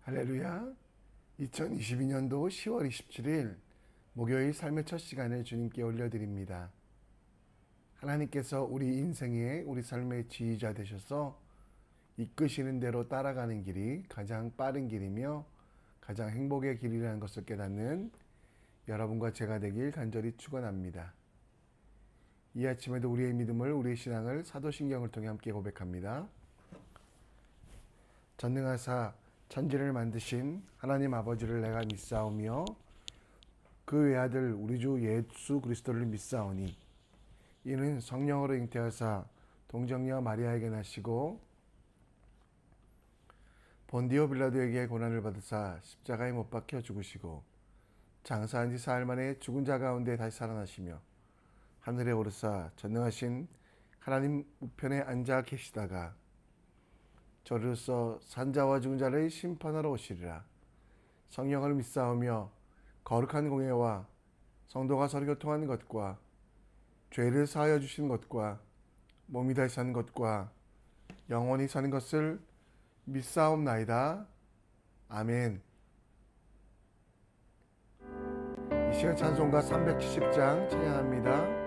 할렐루야. 2022년도 10월 27일 목요일 삶의 첫 시간을 주님께 올려드립니다. 하나님께서 우리 인생의 우리 삶의 지휘자 되셔서 이끄시는 대로 따라가는 길이 가장 빠른 길이며 가장 행복의 길이라는 것을 깨닫는 여러분과 제가 되길 간절히 축원합니다. 이 아침에도 우리의 믿음을, 우리의 신앙을 사도신경을 통해 함께 고백합니다. 전능하사 천지를 만드신 하나님 아버지를 내가 믿사오며 그 외아들 우리 주 예수 그리스도를 믿사오니 이는 성령으로 잉태하사 동정녀 마리아에게 나시고 본디오 빌라도에게 고난을 받으사 십자가에 못 박혀 죽으시고 장사한 지 사흘 만에 죽은 자 가운데 다시 살아나시며 하늘에 오르사 전능하신 하나님 우편에 앉아 계시다가 저로서 산자와 죽은 자를 심판하러 오시리라. 성령을 믿사오며 거룩한 공예와 성도가 서로 교통하는 것과 죄를 사하여 주시는 것과 몸이 다시 사는 것과 영원히 사는 것을 믿사옵나이다. 아멘. 이 시간 찬송가 370장 찬양합니다.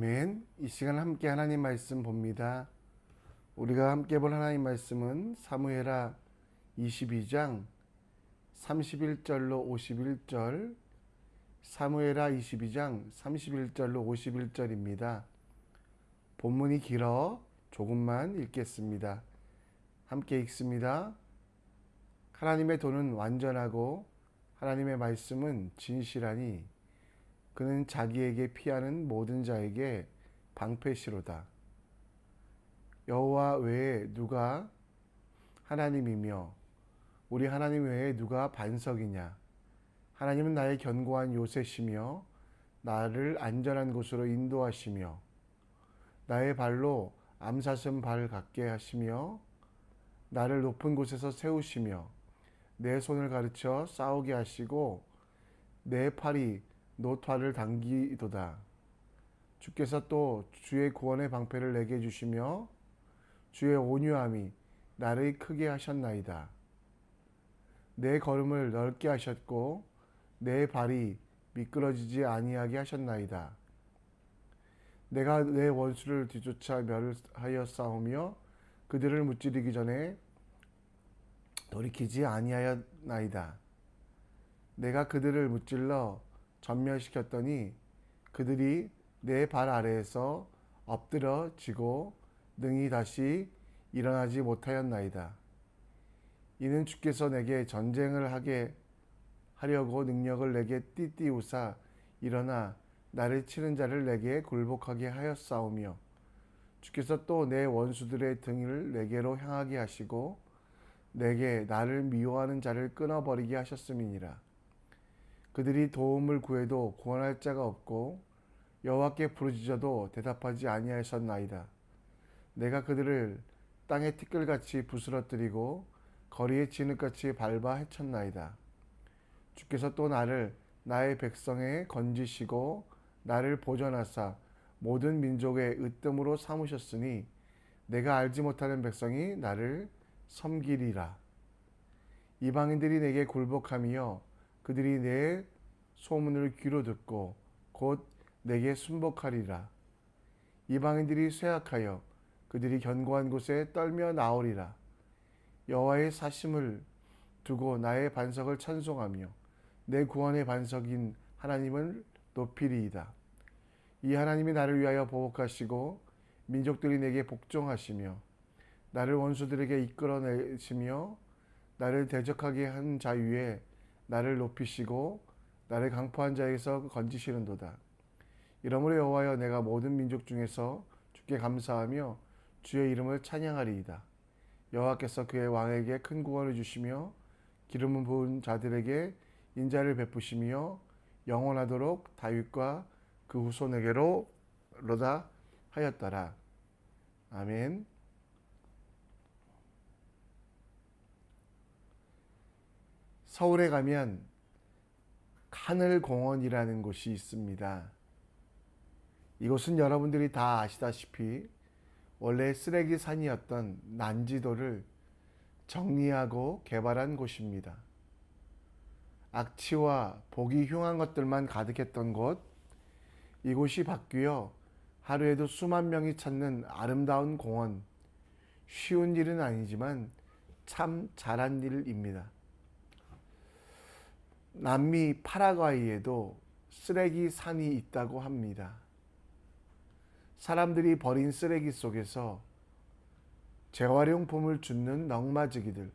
아멘. 이 시간 함께 하나님 말씀 봅니다. 우리가 함께 볼 하나님 말씀은 사무엘하 22장 31절로 51절, 사무엘하 22장 31절로 51절입니다. 본문이 길어 조금만 읽겠습니다. 함께 읽습니다. 하나님의 도는 완전하고 하나님의 말씀은 진실하니 그는 자기에게 피하는 모든 자에게 방패시로다. 여호와 외에 누가 하나님이며 우리 하나님 외에 누가 반석이냐. 하나님은 나의 견고한 요새시며 나를 안전한 곳으로 인도하시며 나의 발로 암사슴 발 같게 하시며 나를 높은 곳에서 세우시며 내 손을 가르쳐 싸우게 하시고 내 팔이 노타를 당기도다. 주께서 또 주의 구원의 방패를 내게 주시며 주의 온유함이 나를 크게 하셨나이다. 내 걸음을 넓게 하셨고 내 발이 미끄러지지 아니하게 하셨나이다. 내가 내 원수를 뒤쫓아 멸하여 싸우며 그들을 무찌르기 전에 돌이키지 아니하였나이다. 내가 그들을 무찔러 전멸시켰더니 그들이 내 발 아래에서 엎드러지고 능히 다시 일어나지 못하였나이다. 이는 주께서 내게 전쟁을 하게 하려고 능력을 내게 띠띠우사 일어나 나를 치는 자를 내게 굴복하게 하였사오며 주께서 또 내 원수들의 등을 내게로 향하게 하시고 내게 나를 미워하는 자를 끊어버리게 하셨음이니라. 그들이 도움을 구해도 구원할 자가 없고 여호와께 부르짖어도 대답하지 아니하셨나이다. 내가 그들을 땅의 티끌같이 부스러뜨리고 거리의 진흙같이 밟아 헤쳤나이다. 주께서 또 나를 나의 백성에 건지시고 나를 보전하사 모든 민족의 으뜸으로 삼으셨으니 내가 알지 못하는 백성이 나를 섬기리라. 이방인들이 내게 굴복하며 그들이 내 소문을 귀로 듣고 곧 내게 순복하리라. 이방인들이 쇠약하여 그들이 견고한 곳에 떨며 나오리라. 여호와의 사심을 두고 나의 반석을 찬송하며 내 구원의 반석인 하나님을 높이리이다. 이 하나님이 나를 위하여 보복하시고 민족들이 내게 복종하시며 나를 원수들에게 이끌어내시며 나를 대적하게 한 자 위에 나를 높이시고 나를 강포한 자에게서 건지시는도다. 이러므로 여호와여 내가 모든 민족 중에서 주께 감사하며 주의 이름을 찬양하리이다. 여호와께서 그의 왕에게 큰 구원을 주시며 기름 부은 자들에게 인자를 베푸시며 영원하도록 다윗과 그 후손에게로 로다 하였더라. 아멘. 서울에 가면 하늘공원이라는 곳이 있습니다. 이곳은 여러분들이 다 아시다시피 원래 쓰레기 산이었던 난지도를 정리하고 개발한 곳입니다. 악취와 보기 흉한 것들만 가득했던 곳, 이곳이 바뀌어 하루에도 수만 명이 찾는 아름다운 공원. 쉬운 일은 아니지만 참 잘한 일입니다. 남미 파라과이에도 쓰레기 산이 있다고 합니다. 사람들이 버린 쓰레기 속에서 재활용품을 줍는 넝마지기들,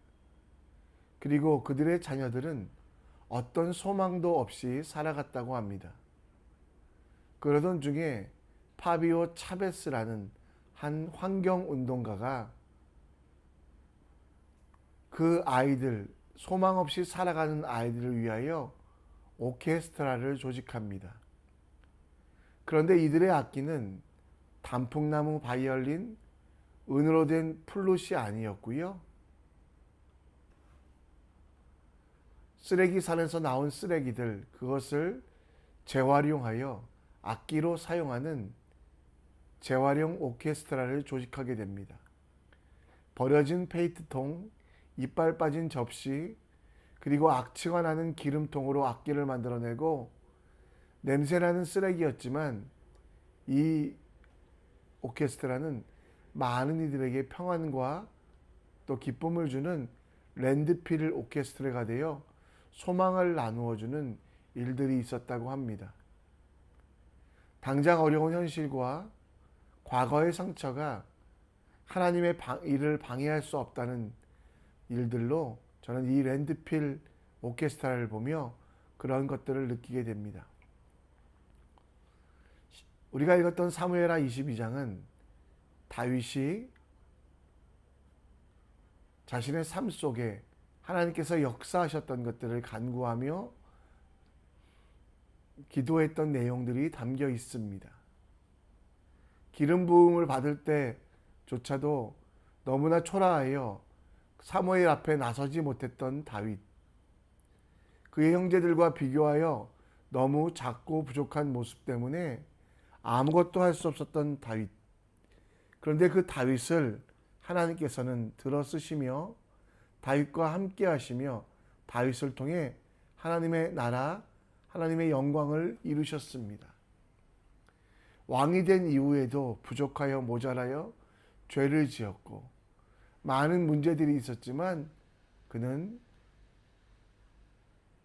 그리고 그들의 자녀들은 어떤 소망도 없이 살아갔다고 합니다. 그러던 중에 파비오 차베스라는 한 환경운동가가 그 아이들, 소망 없이 살아가는 아이들을 위하여 오케스트라를 조직합니다. 그런데 이들의 악기는 단풍나무 바이올린, 은으로 된 플룻이 아니었고요. 쓰레기산에서 나온 쓰레기들, 그것을 재활용하여 악기로 사용하는 재활용 오케스트라를 조직하게 됩니다. 버려진 페인트통, 이빨 빠진 접시, 그리고 악취가 나는 기름통으로 악기를 만들어내고 냄새나는 쓰레기였지만 이 오케스트라는 많은 이들에게 평안과 또 기쁨을 주는 랜드필 오케스트라가 되어 소망을 나누어주는 일들이 있었다고 합니다. 당장 어려운 현실과 과거의 상처가 하나님의 일을 방해할 수 없다는 일들로 저는 이 랜드필 오케스트라를 보며 그런 것들을 느끼게 됩니다. 우리가 읽었던 사무엘하 22장은 다윗이 자신의 삶 속에 하나님께서 역사하셨던 것들을 간구하며 기도했던 내용들이 담겨 있습니다. 기름 부음을 받을 때조차도 너무나 초라하여 사무엘 앞에 나서지 못했던 다윗. 그의 형제들과 비교하여 너무 작고 부족한 모습 때문에 아무것도 할 수 없었던 다윗. 그런데 그 다윗을 하나님께서는 들어쓰시며 다윗과 함께 하시며 다윗을 통해 하나님의 나라, 하나님의 영광을 이루셨습니다. 왕이 된 이후에도 부족하여 모자라여 죄를 지었고 많은 문제들이 있었지만 그는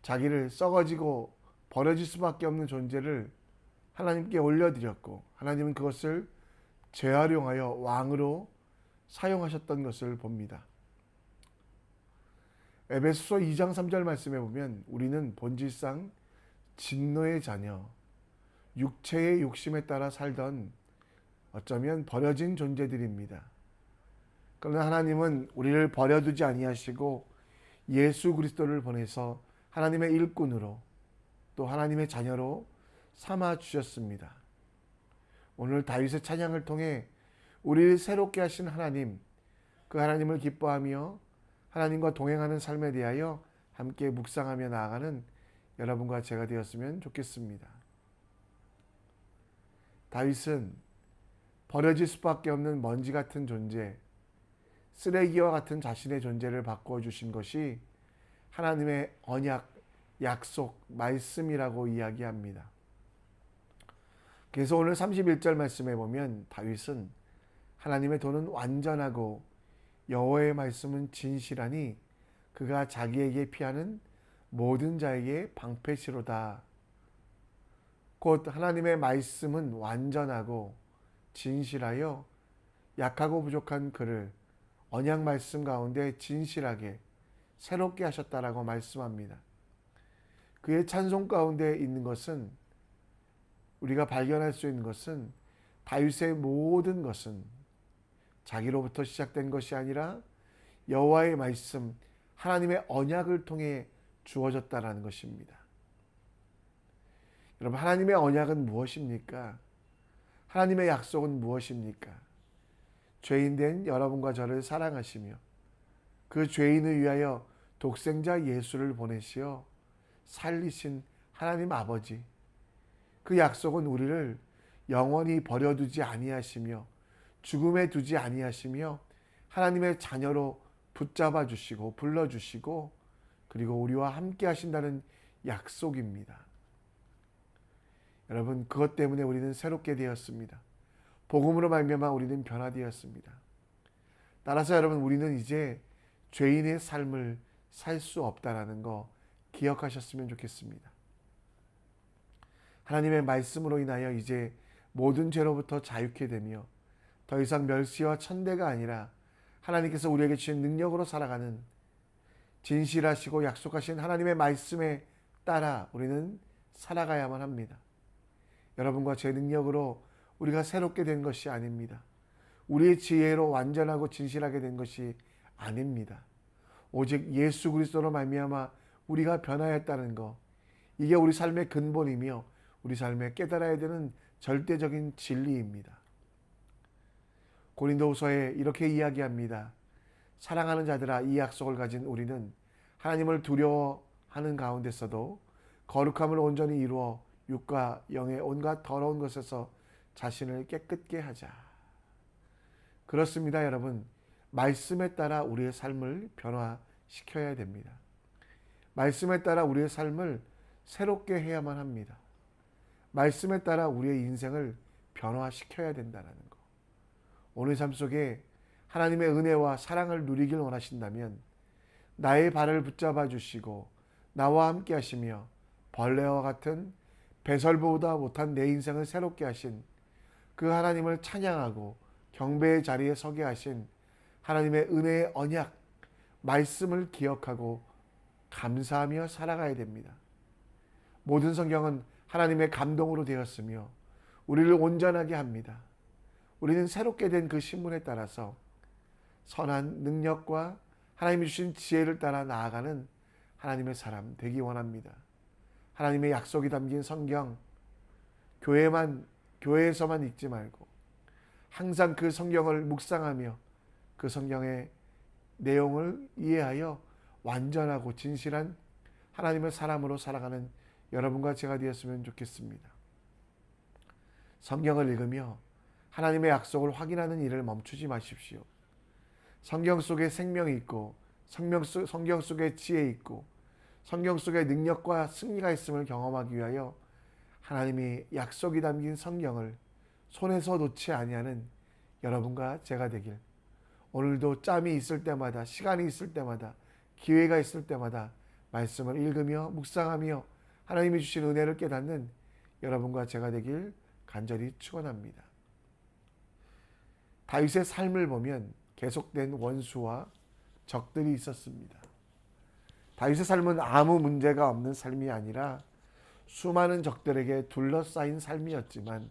자기를 썩어지고 버려질 수밖에 없는 존재를 하나님께 올려드렸고 하나님은 그것을 재활용하여 왕으로 사용하셨던 것을 봅니다. 에베소서 2장 3절 말씀에 보면 우리는 본질상 진노의 자녀, 육체의 욕심에 따라 살던 어쩌면 버려진 존재들입니다. 그러나 하나님은 우리를 버려두지 아니하시고 예수 그리스도를 보내서 하나님의 일꾼으로 또 하나님의 자녀로 삼아 주셨습니다. 오늘 다윗의 찬양을 통해 우리를 새롭게 하신 하나님, 그 하나님을 기뻐하며 하나님과 동행하는 삶에 대하여 함께 묵상하며 나아가는 여러분과 제가 되었으면 좋겠습니다. 다윗은 버려질 수밖에 없는 먼지 같은 존재, 쓰레기와 같은 자신의 존재를 바꿔주신 것이 하나님의 언약, 약속, 말씀이라고 이야기합니다. 그래서 오늘 31절 말씀에 보면 다윗은 하나님의 도는 완전하고 여호와의 말씀은 진실하니 그가 자기에게 피하는 모든 자에게 방패시로다. 곧 하나님의 말씀은 완전하고 진실하여 약하고 부족한 그를 언약 말씀 가운데 진실하게 새롭게 하셨다라고 말씀합니다. 그의 찬송 가운데 있는 것은 우리가 발견할 수 있는 것은 다윗의 모든 것은 자기로부터 시작된 것이 아니라 여호와의 말씀, 하나님의 언약을 통해 주어졌다라는 것입니다. 여러분, 하나님의 언약은 무엇입니까? 하나님의 약속은 무엇입니까? 죄인된 여러분과 저를 사랑하시며 그 죄인을 위하여 독생자 예수를 보내시어 살리신 하나님 아버지, 그 약속은 우리를 영원히 버려두지 아니하시며 죽음에 두지 아니하시며 하나님의 자녀로 붙잡아 주시고 불러주시고 그리고 우리와 함께 하신다는 약속입니다. 여러분, 그것 때문에 우리는 새롭게 되었습니다. 복음으로 말미암아 우리는 변화되었습니다. 따라서 여러분, 우리는 이제 죄인의 삶을 살 수 없다라는 거 기억하셨으면 좋겠습니다. 하나님의 말씀으로 인하여 이제 모든 죄로부터 자유케 되며 더 이상 멸시와 천대가 아니라 하나님께서 우리에게 주신 능력으로 살아가는 진실하시고 약속하신 하나님의 말씀에 따라 우리는 살아가야만 합니다. 여러분과 제 능력으로 우리가 새롭게 된 것이 아닙니다. 우리의 지혜로 완전하고 진실하게 된 것이 아닙니다. 오직 예수 그리스도로 말미암아 우리가 변화했다는 것, 이게 우리 삶의 근본이며 우리 삶에 깨달아야 되는 절대적인 진리입니다. 고린도후서에 이렇게 이야기합니다. 사랑하는 자들아, 이 약속을 가진 우리는 하나님을 두려워하는 가운데서도 거룩함을 온전히 이루어 육과 영의 온갖 더러운 것에서 자신을 깨끗게 하자. 그렇습니다, 여러분. 말씀에 따라 우리의 삶을 변화시켜야 됩니다. 말씀에 따라 우리의 삶을 새롭게 해야만 합니다. 말씀에 따라 우리의 인생을 변화시켜야 된다는 거. 오늘 삶 속에 하나님의 은혜와 사랑을 누리길 원하신다면 나의 발을 붙잡아 주시고 나와 함께 하시며 벌레와 같은 배설보다 못한 내 인생을 새롭게 하신 그 하나님을 찬양하고 경배의 자리에 서게 하신 하나님의 은혜의 언약, 말씀을 기억하고 감사하며 살아가야 됩니다. 모든 성경은 하나님의 감동으로 되었으며 우리를 온전하게 합니다. 우리는 새롭게 된 그 신분에 따라서 선한 능력과 하나님이 주신 지혜를 따라 나아가는 하나님의 사람 되기 원합니다. 하나님의 약속이 담긴 성경, 교회에서만 읽지 말고 항상 그 성경을 묵상하며 그 성경의 내용을 이해하여 완전하고 진실한 하나님의 사람으로 살아가는 여러분과 제가 되었으면 좋겠습니다. 성경을 읽으며 하나님의 약속을 확인하는 일을 멈추지 마십시오. 성경 속에 생명이 있고 성경 속에 지혜 있고 성경 속에 능력과 승리가 있음을 경험하기 위하여 하나님이 약속이 담긴 성경을 손에서 놓지 아니하는 여러분과 제가 되길, 오늘도 짬이 있을 때마다, 시간이 있을 때마다, 기회가 있을 때마다 말씀을 읽으며 묵상하며 하나님이 주신 은혜를 깨닫는 여러분과 제가 되길 간절히 축원합니다. 다윗의 삶을 보면 계속된 원수와 적들이 있었습니다. 다윗의 삶은 아무 문제가 없는 삶이 아니라 수많은 적들에게 둘러싸인 삶이었지만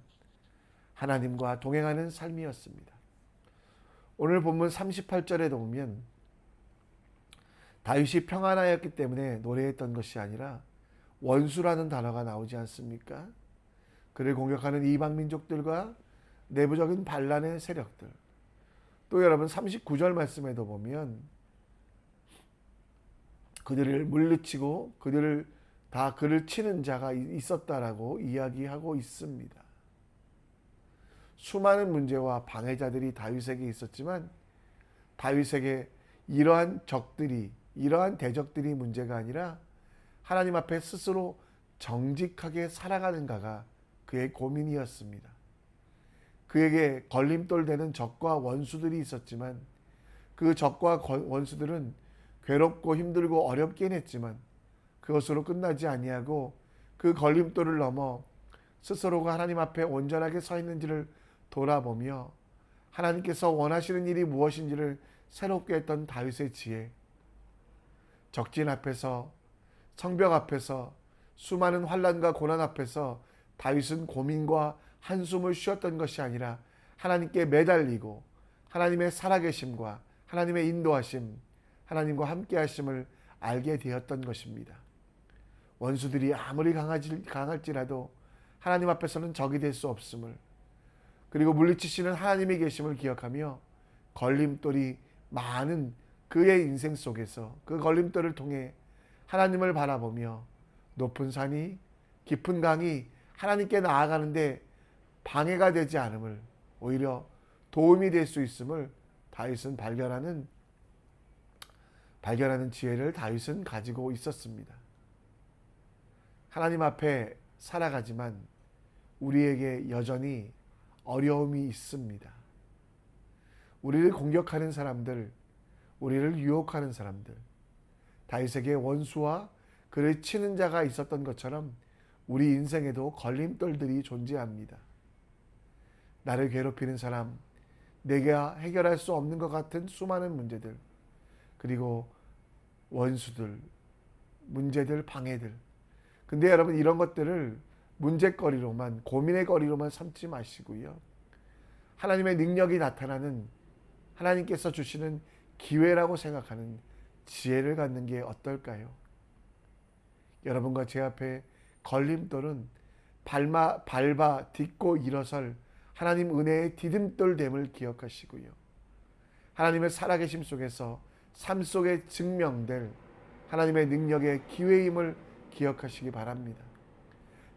하나님과 동행하는 삶이었습니다. 오늘 본문 38절에 보면 다윗이 평안하였기 때문에 노래했던 것이 아니라 원수라는 단어가 나오지 않습니까? 그를 공격하는 이방 민족들과 내부적인 반란의 세력들, 또 여러분 39절 말씀에도 보면 그들을 물리치고 그를 치는 자가 있었다라고 이야기하고 있습니다. 수많은 문제와 방해자들이 다윗에게 있었지만 다윗에게 이러한 대적들이 문제가 아니라 하나님 앞에 스스로 정직하게 살아가는가가 그의 고민이었습니다. 그에게 걸림돌 되는 적과 원수들이 있었지만 그 적과 원수들은 괴롭고 힘들고 어렵긴 했지만 그것으로 끝나지 아니하고 그 걸림돌을 넘어 스스로가 하나님 앞에 온전하게 서 있는지를 돌아보며 하나님께서 원하시는 일이 무엇인지를 새롭게 했던 다윗의 지혜, 적진 앞에서, 성벽 앞에서, 수많은 환난과 고난 앞에서 다윗은 고민과 한숨을 쉬었던 것이 아니라 하나님께 매달리고 하나님의 살아계심과 하나님의 인도하심, 하나님과 함께 하심을 알게 되었던 것입니다. 원수들이 아무리 강할지라도 하나님 앞에서는 적이 될 수 없음을, 그리고 물리치시는 하나님의 계심을 기억하며 걸림돌이 많은 그의 인생 속에서 그 걸림돌을 통해 하나님을 바라보며 높은 산이, 깊은 강이 하나님께 나아가는데 방해가 되지 않음을, 오히려 도움이 될 수 있음을 다윗은 발견하는 지혜를 다윗은 가지고 있었습니다. 하나님 앞에 살아가지만 우리에게 여전히 어려움이 있습니다. 우리를 공격하는 사람들, 우리를 유혹하는 사람들, 다윗에게 원수와 그를 치는 자가 있었던 것처럼 우리 인생에도 걸림돌들이 존재합니다. 나를 괴롭히는 사람, 내가 해결할 수 없는 것 같은 수많은 문제들, 그리고 원수들, 문제들, 방해들. 근데 여러분, 이런 것들을 문제거리로만, 고민의 거리로만 삼지 마시고요. 하나님의 능력이 나타나는, 하나님께서 주시는 기회라고 생각하는 지혜를 갖는 게 어떨까요? 여러분과 제 앞에 걸림돌은 밟아 딛고 일어설 하나님 은혜의 디딤돌됨을 기억하시고요. 하나님의 살아계심 속에서 삶 속에 증명될 하나님의 능력의 기회임을 기억하시기 바랍니다.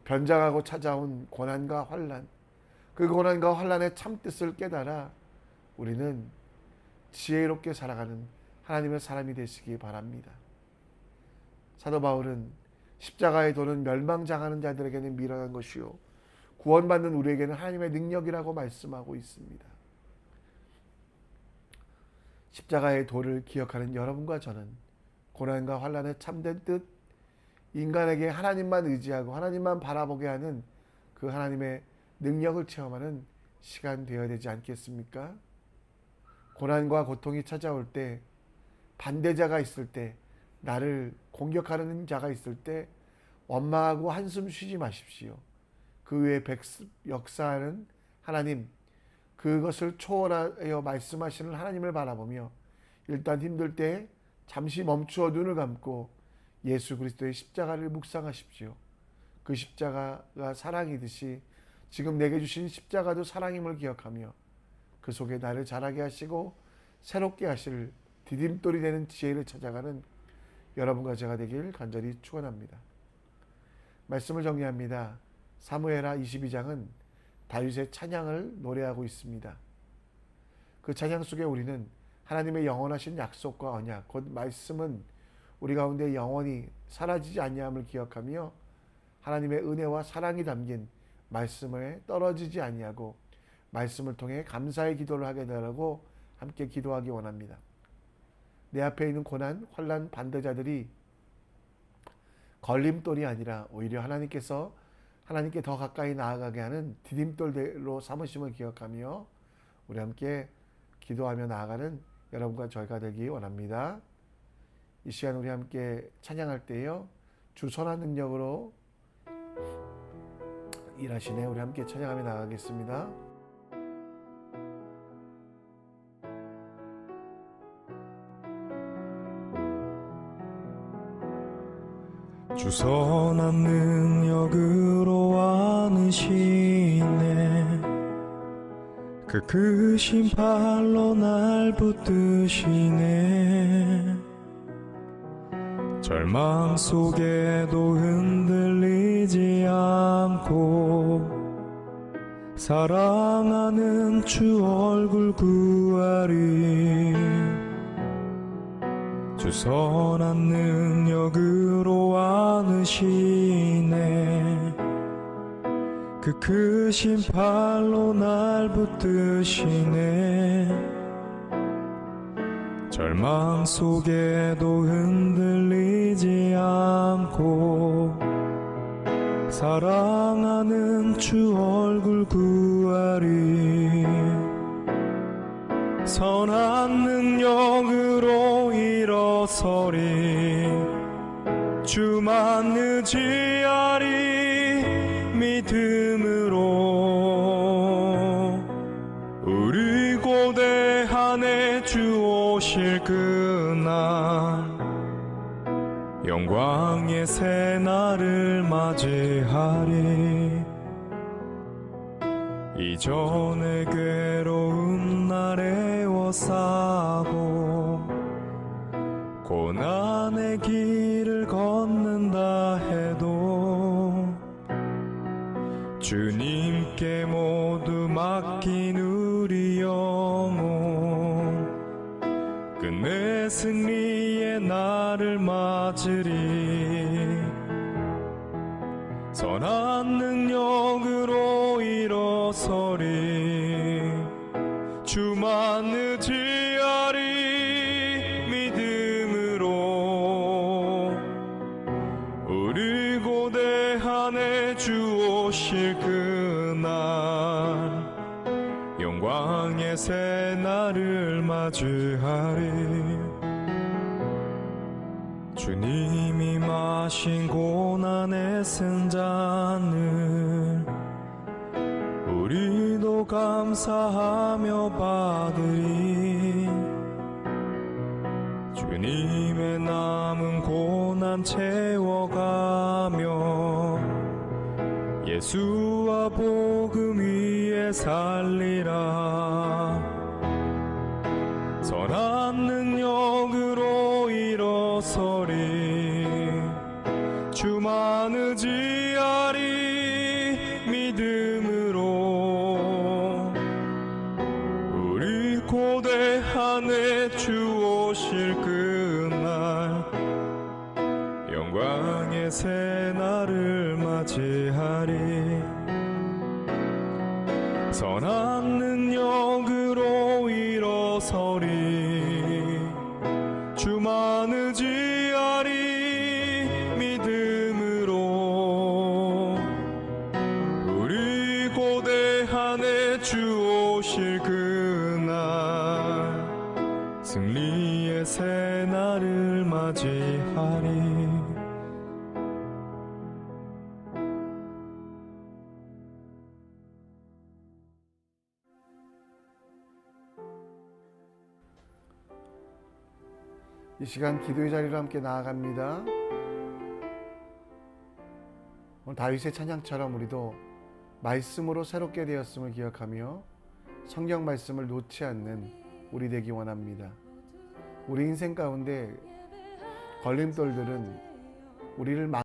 변장하고 찾아온 고난과 환난, 그 고난과 환난의 참뜻을 깨달아 우리는 지혜롭게 살아가는 하나님의 사람이 되시기 바랍니다. 사도 바울은 십자가의 도는 멸망당하는 자들에게는 미련한 것이요 구원받는 우리에게는 하나님의 능력이라고 말씀하고 있습니다. 십자가의 도를 기억하는 여러분과 저는 고난과 환난의 참된 뜻, 인간에게 하나님만 의지하고 하나님만 바라보게 하는 그 하나님의 능력을 체험하는 시간 되어야 되지 않겠습니까? 고난과 고통이 찾아올 때, 반대자가 있을 때, 나를 공격하는 자가 있을 때 원망하고 한숨 쉬지 마십시오. 그 외에 역사하는 하나님, 그것을 초월하여 말씀하시는 하나님을 바라보며 일단 힘들 때 잠시 멈추어 눈을 감고 예수 그리스도의 십자가를 묵상하십시오. 그 십자가가 사랑이듯이 지금 내게 주신 십자가도 사랑임을 기억하며 그 속에 나를 자라게 하시고 새롭게 하실 디딤돌이 되는 지혜를 찾아가는 여러분과 제가 되길 간절히 축원합니다. 말씀을 정리합니다. 사무엘하 22장은 다윗의 찬양을 노래하고 있습니다. 그 찬양 속에 우리는 하나님의 영원하신 약속과 언약, 곧 말씀은 우리 가운데 영원히 사라지지 아니함을 기억하며 하나님의 은혜와 사랑이 담긴 말씀에 떨어지지 아니하고 말씀을 통해 감사의 기도를 하게 되라고 함께 기도하기 원합니다. 내 앞에 있는 고난, 환난, 반대자들이 걸림돌이 아니라 오히려 하나님께 더 가까이 나아가게 하는 디딤돌로 삼으심을 기억하며 우리 함께 기도하며 나아가는 여러분과 저희가 되기 원합니다. 이 시간 우리 함께 찬양할 때요, 주 선한 능력으로 일하시네. 우리 함께 찬양하며 나아가겠습니다. 주 선한 능력으로 안으시네. 그 크신 팔로 날 붙드시네. 절망 속에도 흔들리지 않고 사랑하는 주 얼굴 구하리. 주 선한 능력으로 안으시네. 그 크신 팔로 날 붙드시네. 절망 속에도 흔들리지 않고 사랑하는 주 얼굴 구하리. 선한 능력으로 일어서리. 주만 의지하리. 믿음으로 우리 고대한에 주 오실 그날 영광의 새날을 맞이하리. 이전의 괴로움 날 애워싸고 고난의 길을 걷는다 해도 주님께 모두 맡긴 우리 영혼 끝내 승리의 날을 맞으리. 선한 능력으로 일어서리. 주만 의지하리. 믿음으로 우리 고대한에 주 오실 그날 영광의 새날을 맞이하리. 주님이 마신 고난의 승잔을 우리도 감사하며 받으리. 주님의 남은 고난 채워가며 예수와 복음 위에 살리라. 선한 능력으로 일어서리. 주만 의지하리. 믿음으로 우리 고대한에 주 오실 그날 영광의 새날을 맞이하리. 선한 능력으로 일어서리. 주만 의지하리. 믿음 오실 그날 승리의 새날을 맞이하리. 이 시간 기도의 자리로 함께 나아갑니다. 오늘 다윗의 찬양처럼 우리도 말씀으로 새롭게 되었음을 기억하며 성경 말씀을 놓지 않는 우리 되기 원합니다. 우리 인생 가운데 걸림돌들은 우리를